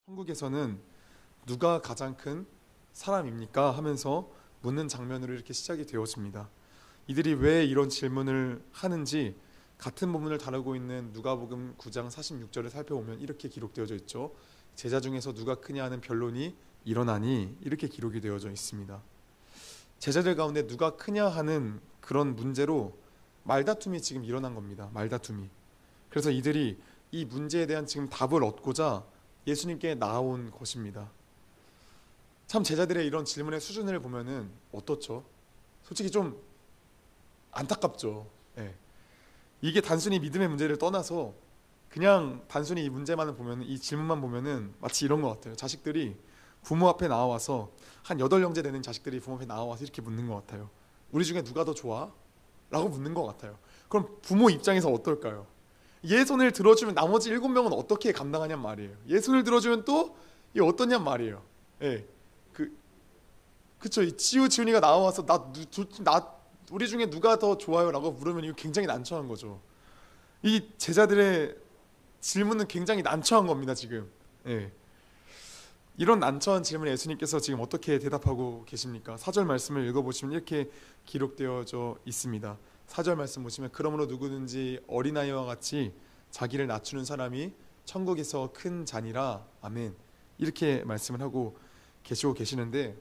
한국에서는 누가 가장 큰 사람입니까? 하면서 묻는 장면으로 이렇게 시작이 되어집니다. 이들이 왜 이런 질문을 하는지 같은 본문을 다루고 있는 누가복음 9장 46절을 살펴보면 이렇게 기록되어져 있죠. 제자 중에서 누가 크냐 하는 변론이 일어나니 이렇게 기록이 되어져 있습니다. 제자들 가운데 누가 크냐 하는 그런 문제로 말다툼이 지금 일어난 겁니다. 말다툼이. 그래서 이들이 이 문제에 대한 지금 답을 얻고자 예수님께 나아온 것입니다. 참 제자들의 이런 질문의 수준을 보면은 어떻죠? 솔직히 좀 안타깝죠. 예. 이게 단순히 믿음의 문제를 떠나서 그냥 단순히 이 문제만 보면, 이 질문만 보면은 마치 이런 것 같아요. 자식들이 부모 앞에 나와서 한 8형제 되는 자식들이 부모 앞에 나와서 이렇게 묻는 것 같아요. 우리 중에 누가 더 좋아? 라고 묻는 것 같아요. 그럼 부모 입장에서 어떨까요? 얘 손을 들어주면 나머지 7명은 어떻게 감당하냔 말이에요. 얘 손을 들어주면 또 이게 어떠냔 말이에요. 예. 그쵸. 이 지훈이가 나와서 우리 중에 누가 더 좋아요? 라고 물으면 이거 굉장히 난처한 거죠. 이 제자들의 질문은 굉장히 난처한 겁니다, 지금. 예. 이런 난처한 질문에 예수님께서 지금 어떻게 대답하고 계십니까? 4절 말씀을 읽어보시면 이렇게 기록되어져 있습니다. 4절 말씀 보시면 그러므로 누구든지 어린아이와 같이 자기를 낮추는 사람이 천국에서 큰 자니라. 아멘. 이렇게 말씀을 하고 계시고 계시는데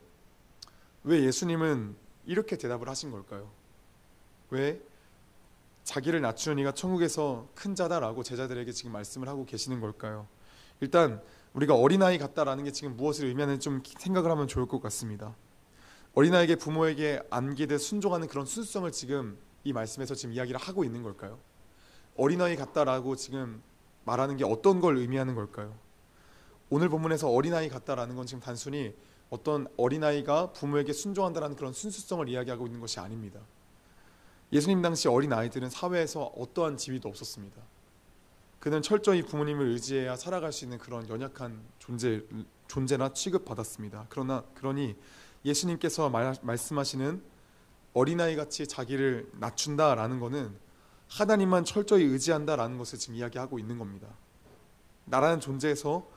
왜 예수님은 이렇게 대답을 하신 걸까요? 왜 자기를 낮추는 이가 천국에서 큰 자다라고 제자들에게 지금 말씀을 하고 계시는 걸까요? 일단 우리가 어린아이 같다라는 게 지금 무엇을 의미하는지 좀 생각을 하면 좋을 것 같습니다. 어린아이에게 부모에게 안기듯 순종하는 그런 순수성을 지금 이 말씀에서 지금 이야기를 하고 있는 걸까요? 어린아이 같다라고 지금 말하는 게 어떤 걸 의미하는 걸까요? 오늘 본문에서 어린아이 같다라는 건 지금 단순히 어떤 어린아이가 부모에게 순종한다는 그런 순수성을 이야기하고 있는 것이 아닙니다. 예수님 당시 어린아이들은 사회에서 어떠한 지위도 없었습니다. 그는 철저히 부모님을 의지해야 살아갈 수 있는 그런 연약한 존재나 취급받았습니다. 그러니 예수님께서 말씀하시는 어린아이같이 자기를 낮춘다라는 것은 하나님만 철저히 의지한다라는 것을 지금 이야기하고 있는 겁니다. 나라는 존재에서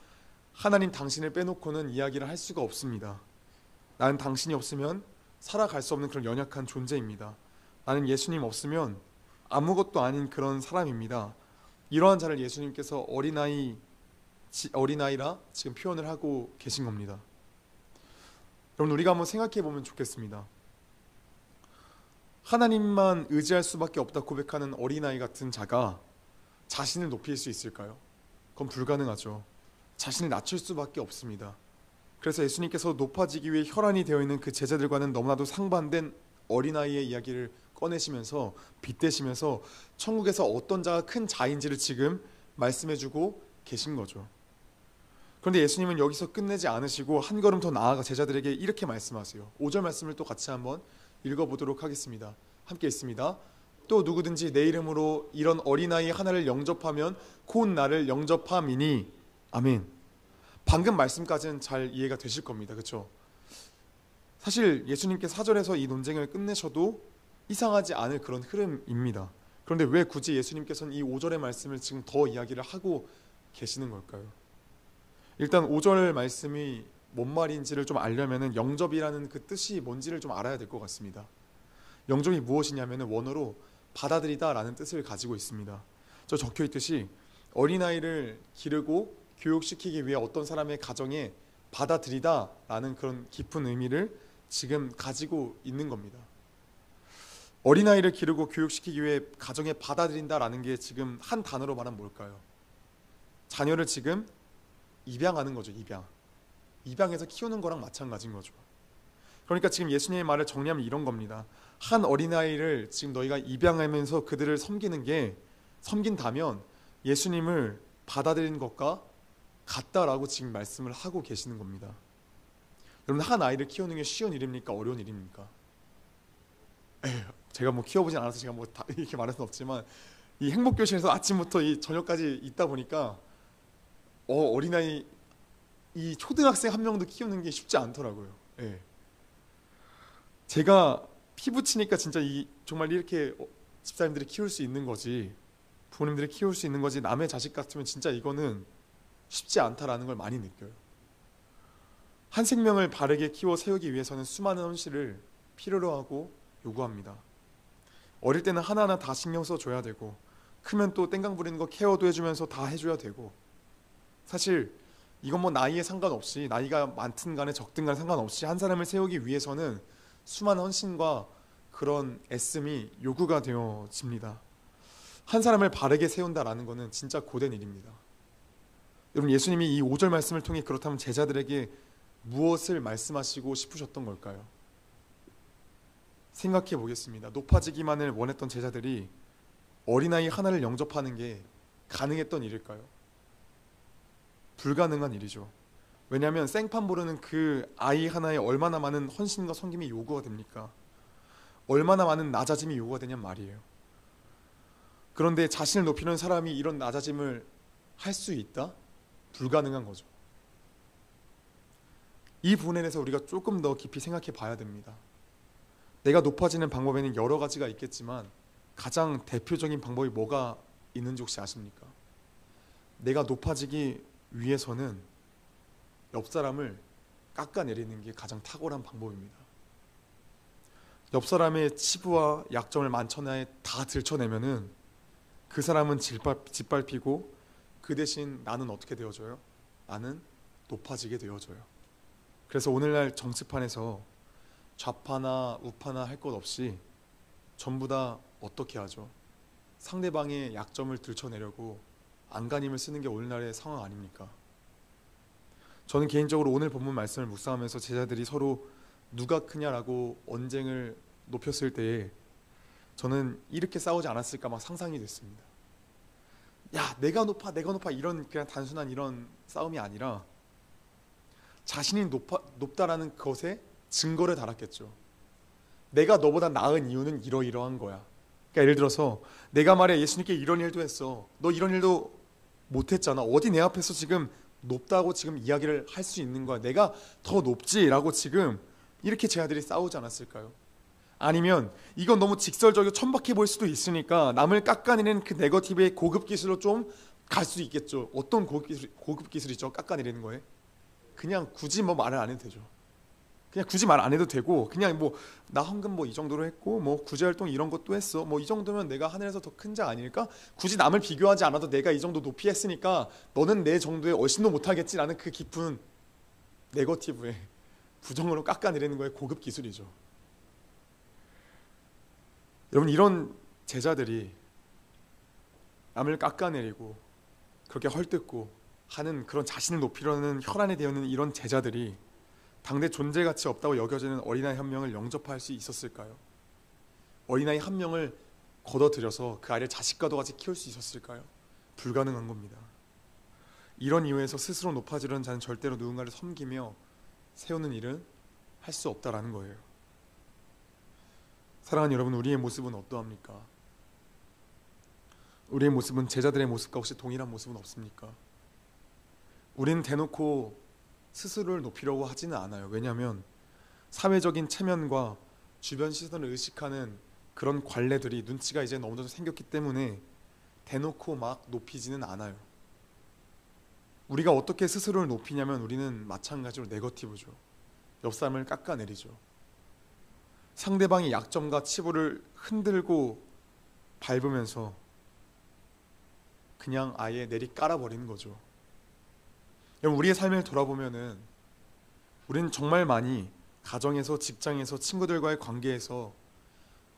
하나님 당신을 빼놓고는 이야기를 할 수가 없습니다. 나는 당신이 없으면 살아갈 수 없는 그런 연약한 존재입니다. 나는 예수님 없으면 아무것도 아닌 그런 사람입니다. 이러한 자를 예수님께서 어린아이라 지금 표현을 하고 계신 겁니다. 여러분, 우리가 한번 생각해 보면 좋겠습니다. 하나님만 의지할 수밖에 없다 고백하는 어린아이 같은 자가 자신을 높일 수 있을까요? 그건 불가능하죠. 자신을 낮출 수밖에 없습니다. 그래서 예수님께서 높아지기 위해 혈안이 되어 있는 그 제자들과는 너무나도 상반된 어린아이의 이야기를 꺼내시면서 빗대시면서 천국에서 어떤 자가 큰 자인지를 지금 말씀해주고 계신 거죠. 그런데 예수님은 여기서 끝내지 않으시고 한 걸음 더 나아가 제자들에게 이렇게 말씀하세요. 5절 말씀을 또 같이 한번 읽어보도록 하겠습니다. 함께 있습니다. 또 누구든지 내 이름으로 이런 어린아이 하나를 영접하면 곧 나를 영접함이니. 아멘. 방금 말씀까지는 잘 이해가 되실 겁니다. 그렇죠? 사실 예수님께서 4절에서 이 논쟁을 끝내셔도 이상하지 않을 그런 흐름입니다. 그런데 왜 굳이 예수님께서는 이 5절의 말씀을 지금 더 이야기를 하고 계시는 걸까요? 일단 5절 말씀이 뭔 말인지를 좀 알려면 영접이라는 그 뜻이 뭔지를 좀 알아야 될 것 같습니다. 영접이 무엇이냐면 원어로 받아들이다 라는 뜻을 가지고 있습니다. 저 적혀 있듯이 어린아이를 기르고 교육시키기 위해 어떤 사람의 가정에 받아들이다 라는 그런 깊은 의미를 지금 가지고 있는 겁니다. 어린아이를 기르고 교육시키기 위해 가정에 받아들인다라는 게 지금 한 단어로 말하면 뭘까요? 자녀를 지금 입양하는 거죠. 입양해서 키우는 거랑 마찬가지인 거죠. 그러니까 지금 예수님의 말을 정리하면 이런 겁니다. 한 어린아이를 지금 너희가 입양하면서 그들을 섬긴다면 예수님을 받아들이는 것과 같다라고 지금 말씀을 하고 계시는 겁니다. 여러분, 한 아이를 키우는 게 쉬운 일입니까? 어려운 일입니까? 제가 뭐 키워보진 않아서 제가 뭐 다 이렇게 말할 수는 없지만 이 행복교실에서 아침부터 이 저녁까지 있다 보니까 어린아이 이 초등학생 한 명도 키우는 게 쉽지 않더라고요. 예. 제가 피부 치니까 진짜 정말 이렇게 집사님들이 키울 수 있는 거지, 부모님들이 키울 수 있는 거지, 남의 자식 같으면 진짜 이거는 쉽지 않다라는 걸 많이 느껴요. 한 생명을 바르게 키워 세우기 위해서는 수많은 헌신을 필요로 하고 요구합니다. 어릴 때는 하나하나 다 신경 써줘야 되고, 크면 또 땡강 부리는 거 케어도 해주면서 다 해줘야 되고, 사실 이건 뭐 나이에 상관없이, 나이가 많든 간에 적든 간에 상관없이 한 사람을 세우기 위해서는 수많은 헌신과 그런 애씀이 요구가 되어집니다. 한 사람을 바르게 세운다라는 것은 진짜 고된 일입니다. 여러분, 예수님이 이 5절 말씀을 통해 그렇다면 제자들에게 무엇을 말씀하시고 싶으셨던 걸까요? 생각해 보겠습니다. 높아지기만을 원했던 제자들이 어린아이 하나를 영접하는 게 가능했던 일일까요? 불가능한 일이죠. 왜냐하면 생판 모르는 그 아이 하나에 얼마나 많은 헌신과 섬김이 요구가 됩니까? 얼마나 많은 낮아짐이 요구가 되냔 말이에요. 그런데 자신을 높이는 사람이 이런 낮아짐을 할 수 있다? 불가능한 거죠. 이 부분에 대해서 우리가 조금 더 깊이 생각해 봐야 됩니다. 내가 높아지는 방법에는 여러 가지가 있겠지만 가장 대표적인 방법이 뭐가 있는지 혹시 아십니까? 내가 높아지기 위해서는 옆 사람을 깎아내리는 게 가장 탁월한 방법입니다. 옆 사람의 치부와 약점을 만천하에 다 들춰내면은 그 사람은 짓밟히고, 그 대신 나는 어떻게 되어져요? 나는 높아지게 되어져요. 그래서 오늘날 정치판에서 좌파나 우파나 할 것 없이 전부 다 어떻게 하죠? 상대방의 약점을 들춰내려고 안간힘을 쓰는 게 오늘날의 상황 아닙니까? 저는 개인적으로 오늘 본문 말씀을 묵상하면서 제자들이 서로 누가 크냐라고 언쟁을 높였을 때에 저는 이렇게 싸우지 않았을까 막 상상이 됐습니다. 야, 내가 높아 이런 그냥 단순한 이런 싸움이 아니라 자신이 높다라는 것에 증거를 달았겠죠. 내가 너보다 나은 이유는 이러이러한 거야. 그러니까 예를 들어서 내가 말해 예수님께 이런 일도 했어. 너 이런 일도 못했잖아. 어디 내 앞에서 지금 높다고 지금 이야기를 할 수 있는 거야. 내가 더 높지라고 지금 이렇게 제 아들이 싸우지 않았을까요? 아니면 이건 너무 직설적이고 천박해 보일 수도 있으니까 남을 깎아내리는 그 네거티브의 고급 기술로 좀 갈 수 있겠죠. 어떤 고급 기술이죠? 깎아내리는 거에 그냥 굳이 뭐 말을 안 해도 되죠. 그냥 굳이 말 안 해도 되고, 그냥 뭐 나 헌금 뭐 이 정도로 했고, 뭐 구제 활동 이런 것도 했어. 뭐 이 정도면 내가 하늘에서 더 큰 자 아닐까? 굳이 남을 비교하지 않아도 내가 이 정도 높이 했으니까 너는 내 정도에 얼씬도 못하겠지라는 그 깊은 네거티브에 부정으로 깎아내리는 거에 고급 기술이죠. 여러분, 이런 제자들이 남을 깎아내리고 그렇게 헐뜯고 하는 그런 자신을 높이려는 혈안에 되어 있는 이런 제자들이 당대 존재가치 없다고 여겨지는 어린아이 한 명을 영접할 수 있었을까요? 어린아이 한 명을 걷어들여서 그 아이를 자식과도 같이 키울 수 있었을까요? 불가능한 겁니다. 이런 이유에서 스스로 높아지려는 자는 절대로 누군가를 섬기며 세우는 일은 할 수 없다라는 거예요. 사랑하는 여러분, 우리의 모습은 어떠합니까? 우리의 모습은 제자들의 모습과 혹시 동일한 모습은 없습니까? 우리는 대놓고 스스로를 높이려고 하지는 않아요. 왜냐하면 사회적인 체면과 주변 시선을 의식하는 그런 관례들이 눈치가 이제 너무나도 생겼기 때문에 대놓고 막 높이지는 않아요. 우리가 어떻게 스스로를 높이냐면 우리는 마찬가지로 네거티브죠. 옆 사람을 깎아내리죠. 상대방의 약점과 치부를 흔들고 밟으면서 그냥 아예 내리 깔아버리는 거죠. 여러분, 우리의 삶을 돌아보면은 우리는 정말 많이 가정에서, 직장에서, 친구들과의 관계에서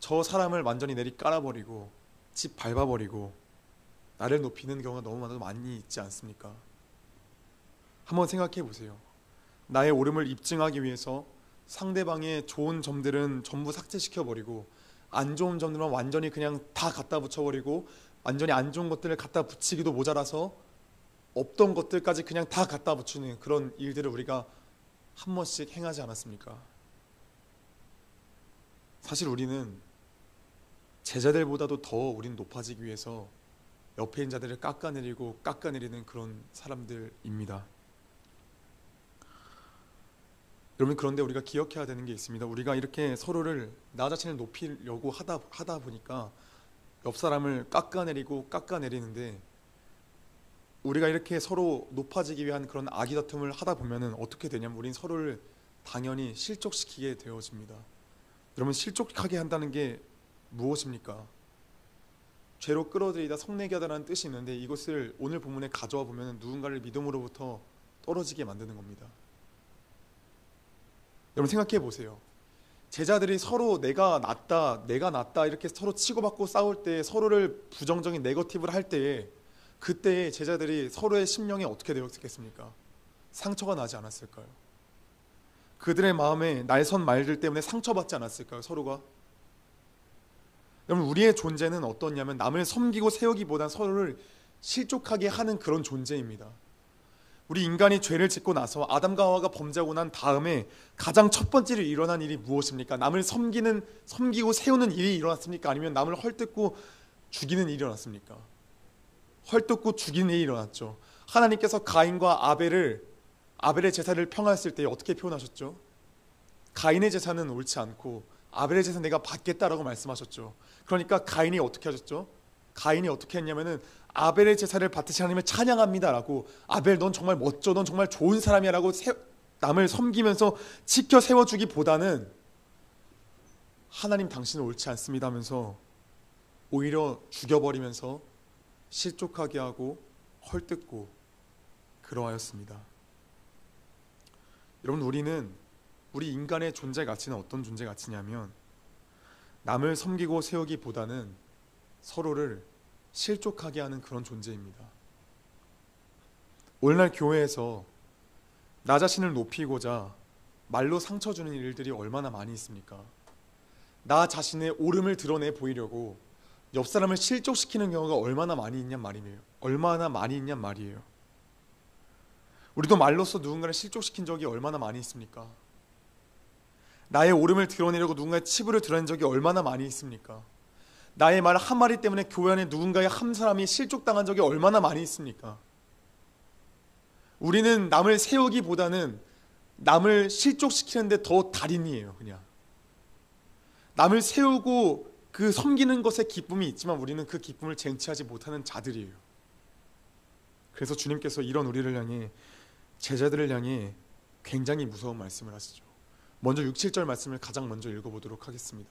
저 사람을 완전히 내리 깔아버리고 집 밟아버리고 나를 높이는 경우가 너무 많이 있지 않습니까? 한번 생각해 보세요. 나의 옳음을 입증하기 위해서 상대방의 좋은 점들은 전부 삭제시켜버리고 안 좋은 점들만 완전히 그냥 다 갖다 붙여버리고 완전히 안 좋은 것들을 갖다 붙이기도 모자라서 없던 것들까지 그냥 다 갖다 붙이는 그런 일들을 우리가 한 번씩 행하지 않았습니까? 사실 우리는 제자들보다도 더 우리는 높아지기 위해서 옆에 있는 자들을 깎아내리는 그런 사람들입니다. 여러분, 그런데 우리가 기억해야 되는 게 있습니다. 우리가 이렇게 서로를, 나 자신을 높이려고 하다 보니까 옆 사람을 깎아내리는데 우리가 이렇게 서로 높아지기 위한 그런 아기다툼을 하다 보면은 어떻게 되냐면 우린 서로를 당연히 실족시키게 되어집니다. 여러분, 실족하게 한다는 게 무엇입니까? 죄로 끌어들이다 성내게 하다라는 뜻이 있는데, 이것을 오늘 본문에 가져와 보면 누군가를 믿음으로부터 떨어지게 만드는 겁니다. 여러분, 생각해 보세요. 제자들이 서로 내가 낫다 이렇게 서로 치고받고 싸울 때, 서로를 부정적인 네거티브를 할 때에, 그때에 제자들이 서로의 심령이 어떻게 되었겠습니까? 상처가 나지 않았을까요? 그들의 마음에 날선 말들 때문에 상처받지 않았을까요? 서로가? 여러분, 우리의 존재는 어떠냐면 남을 섬기고 세우기보단 서로를 실족하게 하는 그런 존재입니다. 우리 인간이 죄를 짓고 나서 아담과 하와가 범죄하고 난 다음에 가장 첫 번째로 일어난 일이 무엇입니까? 남을 섬기고 세우는 일이 일어났습니까? 아니면 남을 헐뜯고 죽이는 일이 일어났습니까? 헐뜯고 죽이는 일이 일어났죠. 하나님께서 가인과 아벨의 제사를 평하였을 때 어떻게 표현하셨죠? 가인의 제사는 옳지 않고 아벨의 제사 내가 받겠다라고 말씀하셨죠. 그러니까 가인이 어떻게 하셨죠? 가인이 어떻게 했냐면은 아벨의 제사를 받듯이 하나님을 찬양합니다라고, 아벨 넌 정말 멋져, 넌 정말 좋은 사람이야라고 남을 섬기면서 지켜 세워주기보다는 하나님 당신은 옳지 않습니다 하면서 오히려 죽여버리면서 실족하게 하고 헐뜯고 그러하였습니다. 여러분, 우리 인간의 존재 가치는 어떤 존재 가치냐면 남을 섬기고 세우기보다는 서로를 실족하게 하는 그런 존재입니다. 오늘날 교회에서 나 자신을 높이고자 말로 상처 주는 일들이 얼마나 많이 있습니까? 나 자신의 옳음을 드러내 보이려고 옆 사람을 실족시키는 경우가 얼마나 많이 있냔 말이에요. 우리도 말로써 누군가를 실족시킨 적이 얼마나 많이 있습니까? 나의 옳음을 드러내려고 누군가의 치부를 드러낸 적이 얼마나 많이 있습니까? 나의 말 한마디 때문에 교회 안에 누군가의 한 사람이 실족당한 적이 얼마나 많이 있습니까? 우리는 남을 세우기보다는 남을 실족시키는데 더 달인이에요. 그냥 남을 세우고 그 섬기는 것에 기쁨이 있지만 우리는 그 기쁨을 쟁취하지 못하는 자들이에요. 그래서 주님께서 이런 우리를 향해, 제자들을 향해 굉장히 무서운 말씀을 하시죠. 먼저 6, 7절 말씀을 가장 먼저 읽어보도록 하겠습니다.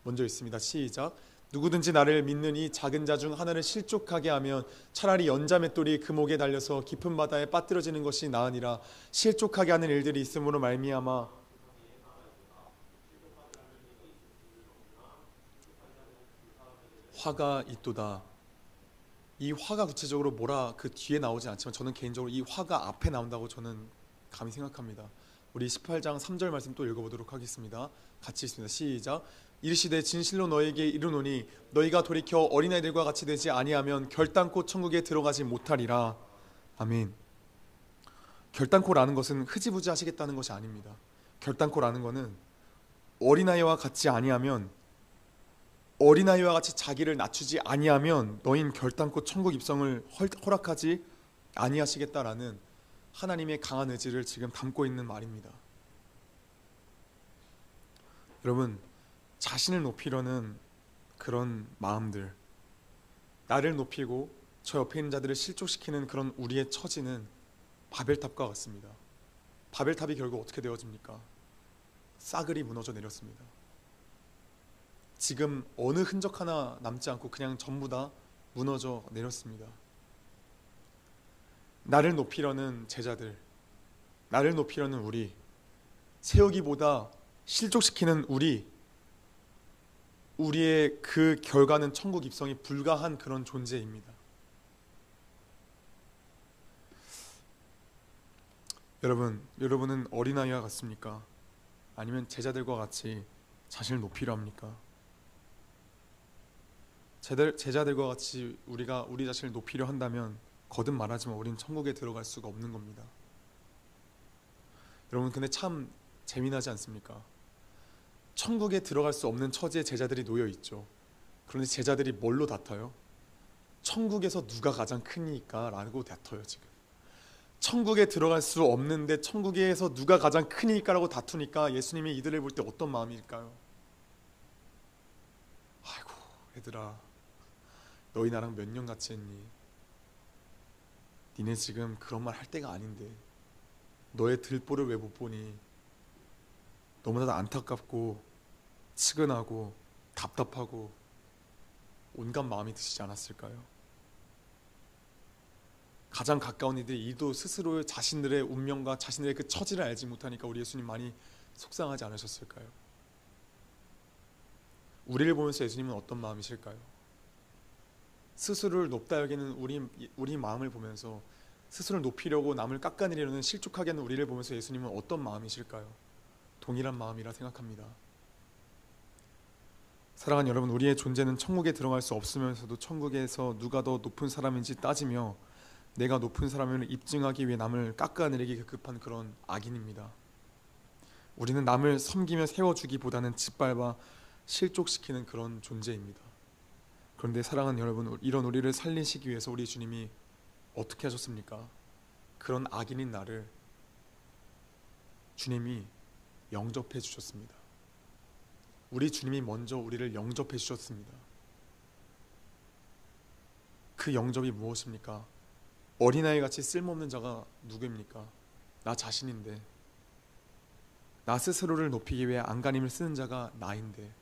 먼저 있습니다. 시작. 누구든지 나를 믿는 이 작은 자 중 하나를 실족하게 하면 차라리 연자맷돌이 그 목에 달려서 깊은 바다에 빠뜨려지는 것이 나으니라. 실족하게 하는 일들이 있음으로 말미암아 화가 있도다. 이 화가 구체적으로 뭐라 그 뒤에 나오지 않지만 저는 개인적으로 이 화가 앞에 나온다고 저는 감히 생각합니다. 우리 18장 3절 말씀 또 읽어보도록 하겠습니다. 같이 있습니다. 시작. 이르시되 진실로 너에게 이르노니 너희가 돌이켜 어린아이들과 같이 되지 아니하면 결단코 천국에 들어가지 못하리라. 아멘. 결단코라는 것은 흐지부지 하시겠다는 것이 아닙니다. 결단코라는 것은 어린아이와 같이 아니하면, 어린아이와 같이 자기를 낮추지 아니하면 너희는 결단코 천국 입성을 허락하지 아니하시겠다라는 하나님의 강한 의지를 지금 담고 있는 말입니다. 여러분, 자신을 높이려는 그런 마음들, 나를 높이고 저 옆에 있는 자들을 실족시키는 그런 우리의 처지는 바벨탑과 같습니다. 바벨탑이 결국 어떻게 되어집니까? 싸그리 무너져 내렸습니다. 지금 어느 흔적 하나 남지 않고 그냥 전부 다 무너져 내렸습니다. 나를 높이려는 제자들, 나를 높이려는 우리, 세우기보다 실족시키는 우리의 그 결과는 천국 입성이 불가한 그런 존재입니다. 여러분은 어린아이와 같습니까? 아니면 제자들과 같이 자신을 높이려 합니까? 제자들과 같이 우리가 우리 자신을 높이려 한다면 거듭 말하지만 우리는 천국에 들어갈 수가 없는 겁니다. 여러분, 근데 참 재미나지 않습니까? 천국에 들어갈 수 없는 처지에 제자들이 놓여 있죠. 그런데 제자들이 뭘로 다퉈요? 천국에서 누가 가장 크니까 라고 다퉈요. 지금 천국에 들어갈 수 없는데 천국에서 누가 가장 크니까라고 다투니까 예수님이 이들을 볼 때 어떤 마음일까요? 아이고 얘들아, 너희 나랑 몇 년 같이 했니? 니네 지금 그런 말 할 때가 아닌데 너의 들보를 왜 못 보니? 너무나도 안타깝고 측은하고 답답하고 온갖 마음이 드시지 않았을까요? 가장 가까운 이들이 이도 스스로 자신들의 운명과 자신들의 그 처지를 알지 못하니까 우리 예수님 많이 속상하지 않으셨을까요? 우리를 보면서 예수님은 어떤 마음이실까요? 스스로를 높다 여기는 우리 마음을 보면서 스스로를 높이려고 남을 깎아내리려는 실족하게 하는 우리를 보면서 예수님은 어떤 마음이실까요? 동일한 마음이라 생각합니다. 사랑하는 여러분, 우리의 존재는 천국에 들어갈 수 없으면서도 천국에서 누가 더 높은 사람인지 따지며 내가 높은 사람임을 입증하기 위해 남을 깎아내리기 급급한 그런 악인입니다. 우리는 남을 섬기며 세워주기보다는 짓밟아 실족시키는 그런 존재입니다. 그런데 사랑하는 여러분, 이런 우리를 살리시기 위해서 우리 주님이 어떻게 하셨습니까? 그런 악인인 나를 주님이 영접해 주셨습니다. 우리 주님이 먼저 우리를 영접해 주셨습니다. 그 영접이 무엇입니까? 어린아이같이 쓸모없는 자가 누구입니까? 나 자신인데, 나 스스로를 높이기 위해 안간힘을 쓰는 자가 나인데,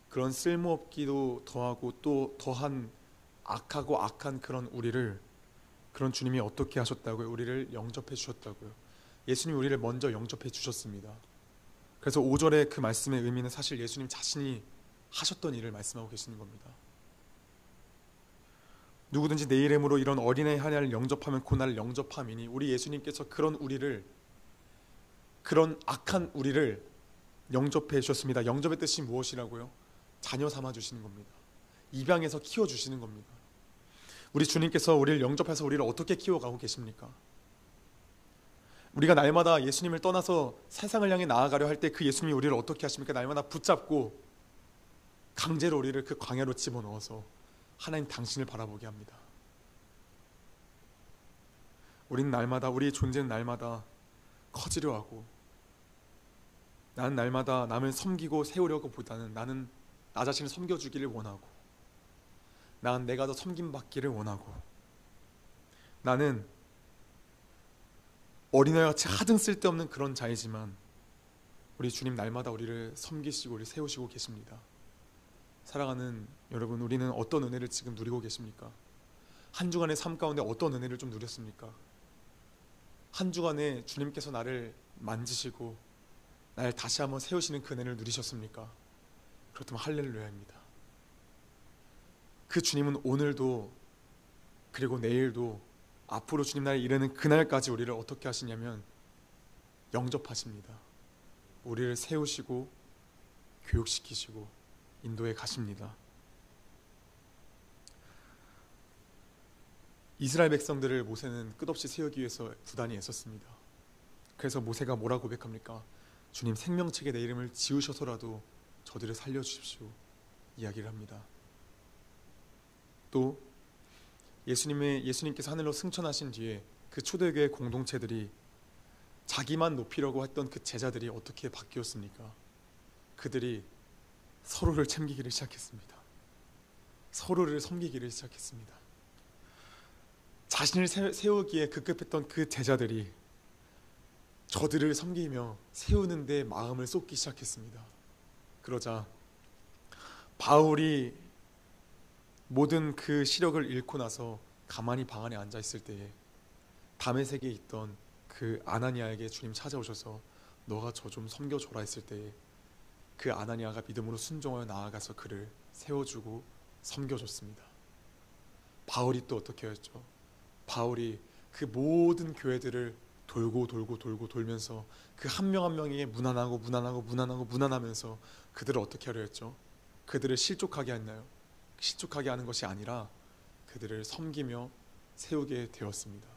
그런 쓸모없기도 더하고 또 더한 악하고 악한 그런 우리를, 그런 주님이 어떻게 하셨다고요? 우리를 영접해 주셨다고요. 예수님이 우리를 먼저 영접해 주셨습니다. 그래서 5절의 그 말씀의 의미는 사실 예수님 자신이 하셨던 일을 말씀하고 계시는 겁니다. 누구든지 내 이름으로 이런 어린아이 하나를 영접하면 곧 나를 영접함이니, 우리 예수님께서 그런 우리를, 그런 악한 우리를 영접해 주셨습니다. 영접의 뜻이 무엇이라고요? 자녀 삼아 주시는 겁니다. 입양해서 키워 주시는 겁니다. 우리 주님께서 우리를 영접해서 우리를 어떻게 키워가고 계십니까? 우리가 날마다 예수님을 떠나서 세상을 향해 나아가려 할 때 그 예수님이 우리를 어떻게 하십니까? 날마다 붙잡고 강제로 우리를 그 광야로 집어넣어서 하나님 당신을 바라보게 합니다. 우리는 날마다, 우리의 존재는 날마다 커지려 하고, 나는 날마다 남을 섬기고 세우려고 보다는 나는 나 자신을 섬겨주기를 원하고, 나는 내가 더 섬김받기를 원하고, 나는 어린아이같이 하등 쓸데없는 그런 자이지만 우리 주님 날마다 우리를 섬기시고 우리를 세우시고 계십니다. 사랑하는 여러분, 우리는 어떤 은혜를 지금 누리고 계십니까? 한 주간의 삶 가운데 어떤 은혜를 좀 누렸습니까? 한 주간에 주님께서 나를 만지시고 나를 다시 한번 세우시는 그 은혜를 누리셨습니까? 그렇다면 할렐루야입니다. 그 주님은 오늘도, 그리고 내일도, 앞으로 주님 나라에 이르는 그날까지 우리를 어떻게 하시냐면 영접하십니다. 우리를 세우시고 교육시키시고 인도해 가십니다. 이스라엘 백성들을 모세는 끝없이 세우기 위해서 부단히 애썼습니다. 그래서 모세가 뭐라 고백합니까? 주님, 생명책에 내 이름을 지우셔서라도 저들을 살려주십시오 이야기를 합니다. 또 예수님께서 하늘로 승천하신 뒤에 그 초대교회 공동체들이 자기만 높이려고 했던 그 제자들이 어떻게 바뀌었습니까? 그들이 서로를 챙기기를 시작했습니다. 서로를 섬기기를 시작했습니다. 자신을 세우기에 급급했던 그 제자들이 저들을 섬기며 세우는 데 마음을 쏟기 시작했습니다. 그러자 바울이 모든 그 시력을 잃고 나서 가만히 방 안에 앉아 있을 때에 다메섹에 있던 그 아나니아에게 주님 찾아오셔서 너가 저 좀 섬겨줘라 했을 때에 그 아나니아가 믿음으로 순종하여 나아가서 그를 세워주고 섬겨줬습니다. 바울이 또 어떻게 했죠? 바울이 그 모든 교회들을 돌면서 그 한 명 한 명에게 무난하면서 그들을 어떻게 하려 했죠? 그들을 실족하게 했나요? 실족하게 하는 것이 아니라 그들을 섬기며 세우게 되었습니다.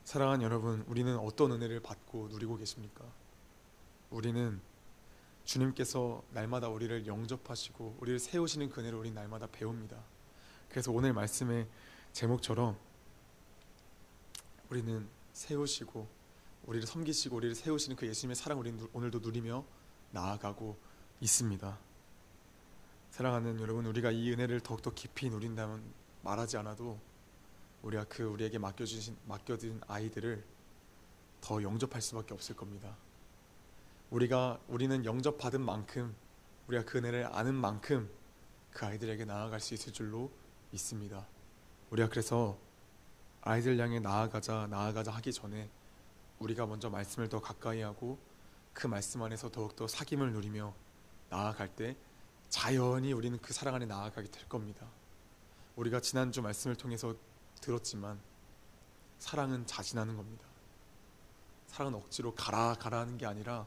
사랑하는 여러분, 우리는 어떤 은혜를 받고 누리고 계십니까? 우리는 주님께서 날마다 우리를 영접하시고 우리를 세우시는 그 은혜를 우리 날마다 배웁니다. 그래서 오늘 말씀의 제목처럼 우리는 세우시고 우리를 섬기시고 우리를 세우시는 그 예수님의 사랑, 우리는 오늘도 누리며 나아가고 있습니다. 사랑하는 여러분, 우리가 이 은혜를 더욱더 깊이 누린다면 말하지 않아도 우리가 우리에게 맡겨진 아이들을 더 영접할 수밖에 없을 겁니다. 우리는 영접받은 만큼, 우리가 그 은혜를 아는 만큼 그 아이들에게 나아갈 수 있을 줄로 믿습니다. 우리가 그래서 아이들 향해 나아가자 하기 전에 우리가 먼저 말씀을 더 가까이 하고 그 말씀 안에서 더욱더 사귐을 누리며 나아갈 때 자연히 우리는 그 사랑 안에 나아가게 될 겁니다. 우리가 지난주 말씀을 통해서 들었지만 사랑은 자진하는 겁니다. 사랑은 억지로 가라 하는 게 아니라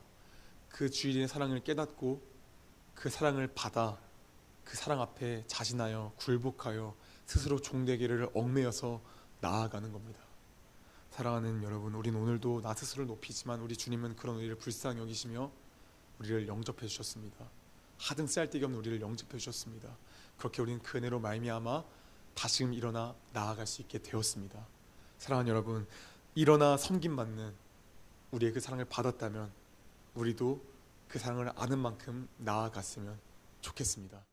그 주인의 사랑을 깨닫고 그 사랑을 받아 그 사랑 앞에 자진하여 굴복하여 스스로 종되기를 얽매여서 나아가는 겁니다. 사랑하는 여러분, 우린 오늘도 나 스스로를 높이지만 우리 주님은 그런 우리를 불쌍히 여기시며 우리를 영접해 주셨습니다. 하등 쓸데기 없는 우리를 영접해 주셨습니다. 그렇게 우리는 그 은혜로 말미암아 다시금 일어나 나아갈 수 있게 되었습니다. 사랑하는 여러분, 일어나 섬김받는 우리의 그 사랑을 받았다면 우리도 그 사랑을 아는 만큼 나아갔으면 좋겠습니다.